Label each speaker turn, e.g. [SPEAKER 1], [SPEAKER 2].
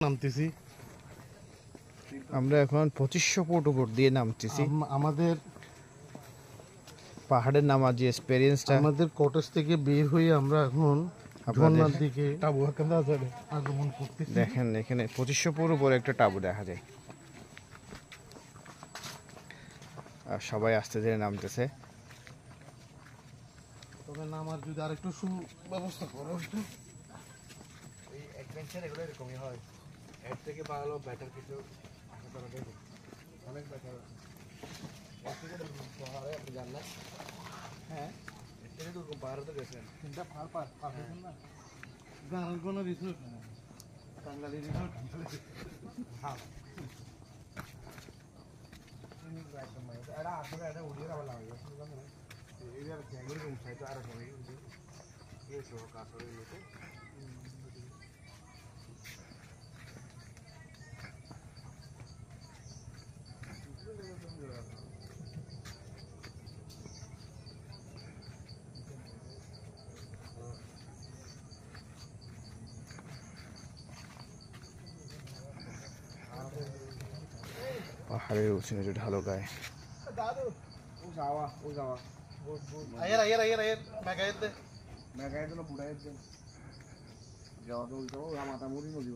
[SPEAKER 1] নামতেছি
[SPEAKER 2] আমরা এখন 2500 ফুট উপর দিয়ে নামতেছি।
[SPEAKER 1] আমাদের
[SPEAKER 2] পাহাড়ের নামার যে এক্সপেরিয়েন্সটা,
[SPEAKER 1] আমাদের কটেজ থেকে বের হয়ে আমরা এখন ঝর্ণার দিকে আগমন করতেছি।
[SPEAKER 2] দেখেন এখানে 2500 ফুট উপরে একটা টাবু দেখা যায়, আর সবাই আস্তে ধীরে নামতেছে।
[SPEAKER 1] তবে নামার যদি আরেকটু সুব্যবস্থা করা হতো।
[SPEAKER 3] এই অ্যাডভেঞ্চার এগুলো এরকমই হয়, এর থেকে ভালো বেটার কিছু আশা করা যায়, অনেক বেটার। এর থেকে দুর্গম পাহাড়ে আপনি যান না? হ্যাঁ, এর থেকে দুর্গম পাহাড়ে তো গেছেন,
[SPEAKER 1] কিন্তু পার হয়েছেন না। গানের কোনো রিসোর্ট না, বাঙালি রিসোর্ট।
[SPEAKER 3] এটা আসলে এটা উড়িয়ে আবার লাগে এই যে ক্যামেরা রুম সাইড আর সময় এই সব কাজ করে লোকে।
[SPEAKER 2] পাহাড়ের উঁচু নিচু ঢালু গায়ে
[SPEAKER 3] দাদু ও যাওয়া
[SPEAKER 1] আয়ের মেগায়ের দে
[SPEAKER 3] মেঘায় তো বুড়াই যাওয়া তো মাথা মুড়ি নদী